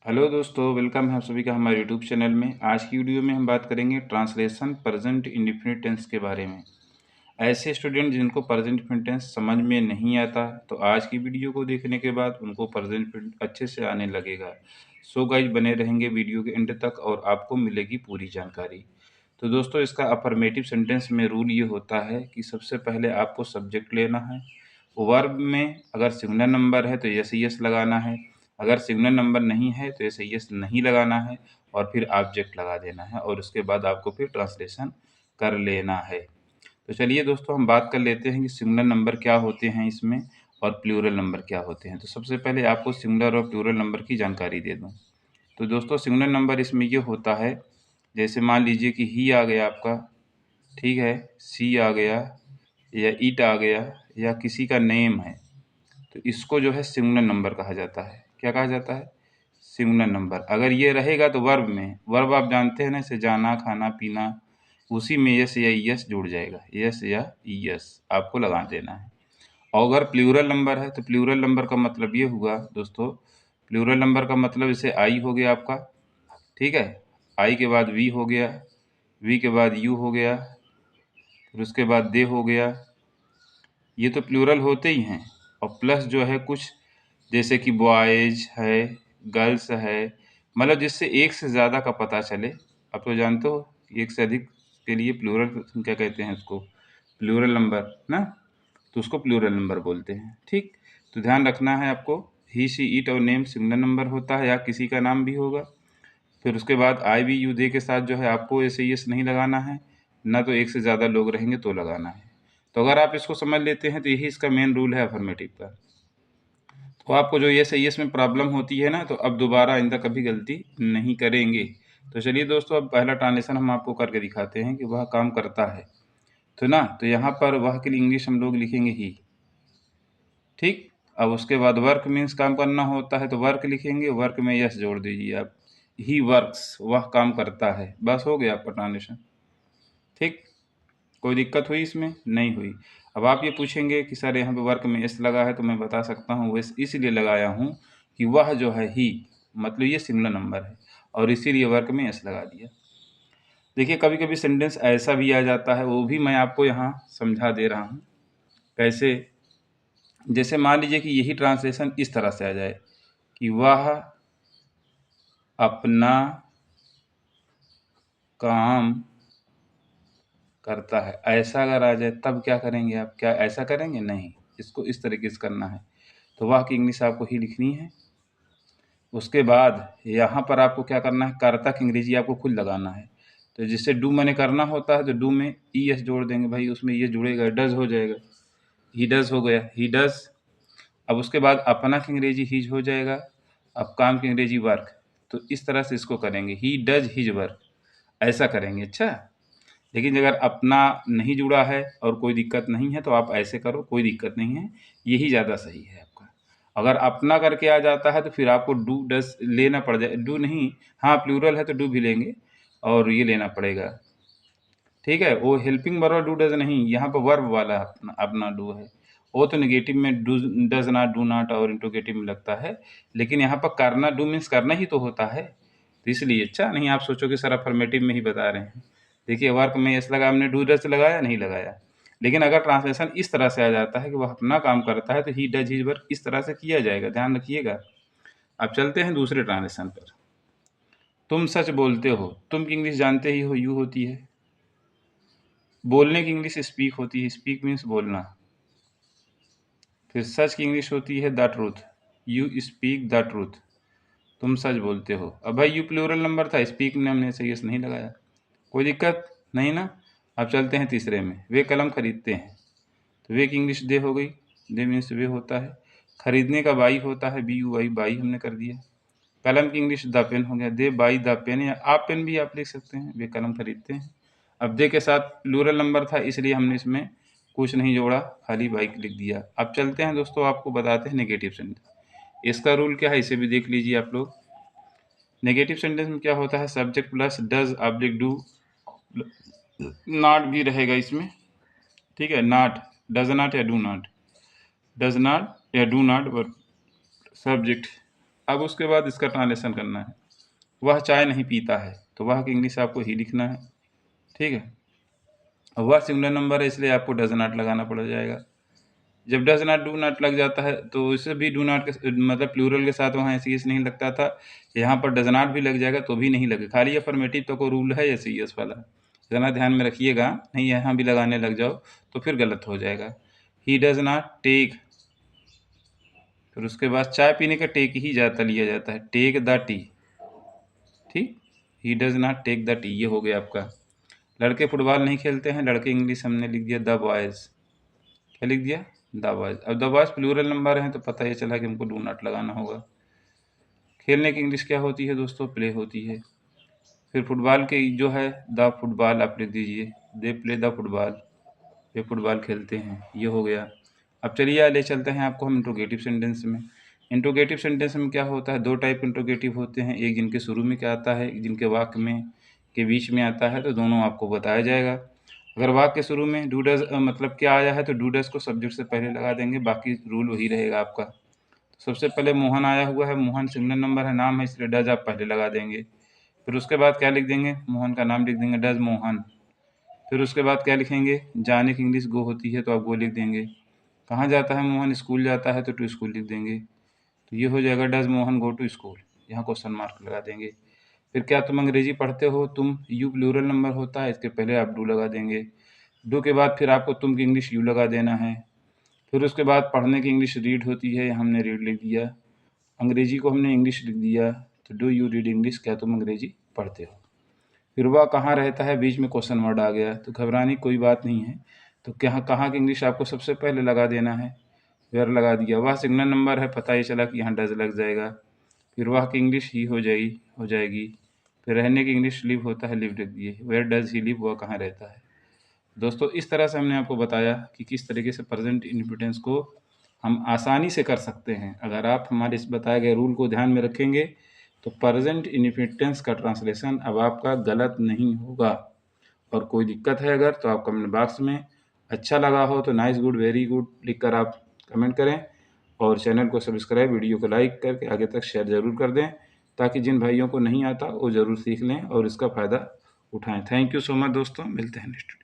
Hello दोस्तों, welcome है आप सभी का हमारे यूट्यूब चैनल में। आज की वीडियो में हम बात करेंगे ट्रांसलेशन प्रेजेंट इंडेफिनिट टेंस के बारे में। ऐसे स्टूडेंट जिनको प्रेजेंट इंडेफिनिट टेंस समझ में नहीं आता, तो आज की वीडियो को देखने के बाद उनको प्रेजेंट इंडेफिनिट अच्छे से आने लगेगा। सो गाइज, बने रहेंगे वीडियो के एंड तक और आपको मिलेगी पूरी जानकारी। तो दोस्तों, इसका अफर्मेटिव सेंटेंस में रूल ये होता है कि सबसे पहले आपको सब्जेक्ट लेना है। वर्ब में अगर सिंगुलर नंबर है तो यस लगाना है, अगर सिंगुलर नंबर नहीं है तो यस नहीं लगाना है, और फिर ऑब्जेक्ट लगा देना है, और उसके बाद आपको फिर ट्रांसलेशन कर लेना है। तो चलिए दोस्तों, हम बात कर लेते हैं कि सिंगुलर नंबर क्या होते हैं इसमें और प्लूरल नंबर क्या होते हैं। तो सबसे पहले आपको सिंगुलर और प्लूरल नंबर की जानकारी दे दूं। तो दोस्तों, सिंगुलर नंबर इसमें ये होता है, जैसे मान लीजिए कि ही आ गया आपका, ठीक है, सी आ गया या इट आ गया या किसी का नेम है, तो इसको जो है सिंगुलर नंबर कहा जाता है। क्या कहा जाता है? Singular number. अगर ये रहेगा तो वर्ब में, वर्ब आप जानते हैं ना, जैसे जाना, खाना, पीना, उसी में यस या यस जुड़ जाएगा, यस या यस आपको लगा देना है। और अगर प्लूरल नंबर है तो प्लूरल नंबर का मतलब ये हुआ दोस्तों, प्लूरल नंबर का मतलब जैसे आई हो गया आपका, ठीक है, आई के बाद वी हो गया, वी के बाद यू हो गया, फिर उसके बाद दे हो गया। ये तो प्लूरल होते ही हैं। और प्लस जो है कुछ, जैसे कि बॉयज है, गर्ल्स है, मतलब जिससे एक से ज़्यादा का पता चले। आप तो जानते हो एक से अधिक के लिए प्लूरल क्या कहते हैं उसको, प्लूरल नंबर ना, तो उसको प्लूरल नंबर बोलते हैं। ठीक, तो ध्यान रखना है आपको, ही शी इट और नेम सिंगुलर नंबर होता है या किसी का नाम भी होगा। फिर उसके बाद आई वी यू दे के साथ जो है आपको ऐसे यस नहीं लगाना है, ना तो एक से ज़्यादा लोग रहेंगे तो लगाना है। तो अगर आप इसको समझ लेते हैं तो यही इसका मेन रूल है अफर्मेटिव का। तो आपको जो यस में प्रॉब्लम होती है ना, तो अब दोबारा आइंदा कभी गलती नहीं करेंगे। तो चलिए दोस्तों, अब पहला ट्रांसलेशन हम आपको करके दिखाते हैं कि वह काम करता है। तो ना, तो यहाँ पर वह के लिए इंग्लिश हम लोग लिखेंगे ही। ठीक, अब उसके बाद वर्क मीन्स काम करना होता है तो वर्क लिखेंगे, वर्क में यस जोड़ दीजिए आप, ही वर्क्स, वह काम करता है। बस हो गया आपका ट्रांसलेशन। ठीक, कोई दिक्कत हुई इसमें? नहीं हुई। अब आप ये पूछेंगे कि सर यहाँ पे वर्क में एस लगा है, तो मैं बता सकता हूँ, वो इसलिए लगाया हूँ कि वह जो है ही, मतलब ये सिंगुलर नंबर है और इसीलिए वर्क में एस लगा दिया। देखिए, कभी कभी सेंटेंस ऐसा भी आ जाता है, वो भी मैं आपको यहाँ समझा दे रहा हूँ कैसे। जैसे मान लीजिए कि यही ट्रांसलेशन इस तरह से आ जाए कि वह अपना काम करता है, ऐसा अगर आ जाए तब क्या करेंगे आप? क्या ऐसा करेंगे? नहीं, इसको इस तरीके से करना है। तो वह की इंग्लिश आपको ही लिखनी है। उसके बाद यहाँ पर आपको क्या करना है, कर्ता की अंग्रेजी आपको खुद लगाना है। तो जिससे डू मैंने करना होता है तो डू में ई एस जोड़ देंगे भाई, उसमें ये जुड़ेगा, डज हो जाएगा, ही डज हो गया, ही डज। अब उसके बाद अपना की अंग्रेजी हिज हो जाएगा, अब काम की अंग्रेजी वर्क। तो इस तरह से इसको करेंगे, ही डज हिज वर्क, ऐसा करेंगे। अच्छा, लेकिन अगर अपना नहीं जुड़ा है और कोई दिक्कत नहीं है तो आप ऐसे करो, कोई दिक्कत नहीं है, यही ज़्यादा सही है आपका। अगर अपना करके आ जाता है तो फिर आपको डू डस लेना पड़ जाए, डू नहीं, हाँ प्लूरल है तो डू भी लेंगे और ये लेना पड़ेगा। ठीक है, वो हेल्पिंग वर्ब डू डज नहीं, यहाँ पर वर्ब वाला अपना अपना डू है। वो तो निगेटिव में do does not, do not और इंट्रोगेटिव में लगता है, लेकिन यहाँ पर करना, डू मीन्स करना ही तो होता है, तो इसलिए। अच्छा, नहीं आप सोचो कि सर अफर्मेटिव में ही बता रहे हैं। देखिए, वर्क में यस लगा, हमने डू डज लगाया नहीं लगाया। लेकिन अगर ट्रांसलेशन इस तरह से आ जाता है कि वह अपना काम करता है तो ही डज हिज वर्क इस तरह से किया जाएगा, ध्यान रखिएगा। अब चलते हैं दूसरे ट्रांसलेशन पर। तुम सच बोलते हो, तुम की इंग्लिश जानते ही हो, यू होती है। बोलने की इंग्लिश स्पीक होती है, स्पीक मीन्स बोलना। फिर सच की इंग्लिश होती है the truth, you speak the truth, तुम सच बोलते हो। अब भाई यू प्लूरल नंबर था, स्पीक में हमने सही नहीं लगाया, कोई दिक्कत नहीं ना। अब चलते हैं तीसरे में, वे कलम खरीदते हैं। तो वे की इंग्लिश दे हो गई, दे मीन्स वे होता है। खरीदने का बाई होता है, बी यू वाई, बाई हमने कर दिया। कलम की इंग्लिश द पेन हो गया, दे बाई द पेन, या आप पेन भी आप लिख सकते हैं, वे कलम खरीदते हैं। अब दे के साथ प्लूरल नंबर था इसलिए हमने इसमें कुछ नहीं जोड़ा, खाली बाइक लिख दिया। अब चलते हैं दोस्तों, आपको बताते हैं नेगेटिव सेंटेंस। इसका रूल क्या है इसे भी देख लीजिए आप लोग। नेगेटिव सेंटेंस में क्या होता है, subject plus does oblique do, not भी रहेगा इसमें। ठीक है, नॉट, डज नॉट या डू नॉट, डज नॉट या डू नॉट, सब्जेक्ट अब उसके बाद इसका ट्रांसलेशन करना है। वह चाय नहीं पीता है, तो वह की इंग्लिश आपको ही लिखना है, ठीक है। अब वह सिंगुलर नंबर है इसलिए आपको डज नॉट लगाना पड़ जाएगा। जब डज नॉट डू नॉट लग जाता है तो इसे भी डू नॉट के मतलब प्लूरल के साथ वहाँ एस नहीं लगता था, यहाँ पर डज नॉट भी लग जाएगा तो भी नहीं लगे, खाली अफर्मेटिव तो को रूल है एस वाला, इतना ध्यान में रखिएगा, नहीं यहाँ भी लगाने लग जाओ तो फिर गलत हो जाएगा। ही डज नॉट टेक, फिर उसके बाद चाय पीने का टेक ही जाता लिया जाता है, टेक द टी, ठीक। He does not take the tea, ये हो गया आपका। लड़के फुटबॉल नहीं खेलते हैं, लड़के इंग्लिश हमने लिख दिया द बॉयज़, क्या लिख दिया, द बॉयज़। अब द बॉयज़ प्लूरल नंबर है तो पता ये चला कि हमको डू नॉट लगाना होगा। खेलने की इंग्लिश क्या होती है दोस्तों, प्ले होती है। फिर फुटबॉल के जो है द फुटबॉल आप लिख दीजिए, they play the football, way football खेलते हैं, ये हो गया। अब चलिए ले चलते हैं आपको हम इंट्रोगेटिव सेंटेंस में। इंट्रोगेटिव सेंटेंस में क्या होता है, दो टाइप इंट्रोगेटिव होते हैं, एक जिनके शुरू में क्या आता है, एक जिनके वाक्य में के बीच में आता है, तो दोनों आपको बताया जाएगा। अगर वाक्य के शुरू में डू डज मतलब क्या आया है तो डू डज को सब्जेक्ट से पहले लगा देंगे, बाकी रूल वही रहेगा आपका। सबसे पहले मोहन आया हुआ है, मोहन सिंगुलर नंबर है, नाम है, इसलिए डज आप पहले लगा देंगे। फिर उसके बाद क्या लिख देंगे, मोहन का नाम लिख देंगे, डज मोहन। फिर उसके बाद क्या लिखेंगे, जाने की इंग्लिश गो होती है तो आप गो लिख देंगे। कहाँ जाता है मोहन, स्कूल जाता है तो टू स्कूल लिख देंगे, तो ये हो जाएगा does Mohan go to school, यहाँ क्वेश्चन मार्क लगा देंगे। फिर क्या तुम अंग्रेजी पढ़ते हो, तुम यू प्लूरल नंबर होता है, इसके पहले आप डू लगा देंगे। डू के बाद फिर आपको तुम की इंग्लिश यू लगा देना है। फिर उसके बाद पढ़ने की इंग्लिश रीड होती है, हमने रीड लिख दिया। अंग्रेजी को हमने इंग्लिश लिख दिया, तो डू यू रीड इंग्लिश, क्या तुम अंग्रेजी पढ़ते हो। फिर वह कहाँ रहता है, बीच में क्वेश्चन वर्ड आ गया, तो घबराने की कोई बात नहीं है, तो क्या कहाँ की इंग्लिश आपको सबसे पहले लगा देना है, वेयर लगा दिया। वह सिग्नल नंबर है, पता ही चला कि यहाँ डज लग जाएगा। फिर वह की इंग्लिश ही हो जाएगी। फिर रहने की इंग्लिश लिव होता है, लिव लिख दिए, वेयर डज ही लिव, वह कहाँ रहता है। दोस्तों इस तरह से हमने आपको बताया कि किस तरीके से प्रेजेंट इंडिपेंडेंस को हम आसानी से कर सकते हैं। अगर आप हमारे इस बताए गए रूल को ध्यान में रखेंगे तो प्रेजेंट इंडिपेंडेंस का ट्रांसलेशन अब आपका गलत नहीं होगा। और कोई दिक्कत है अगर तो आप कमेंट बॉक्स में अच्छा लगा हो तो नाइस, गुड, वेरी गुड लिखकर आप कमेंट करें, और चैनल को सब्सक्राइब, वीडियो को लाइक करके आगे तक शेयर ज़रूर कर दें, ताकि जिन भाइयों को नहीं आता वो ज़रूर सीख लें और इसका फ़ायदा उठाएं। थैंक यू सो मच दोस्तों, मिलते हैं नेक्स्ट।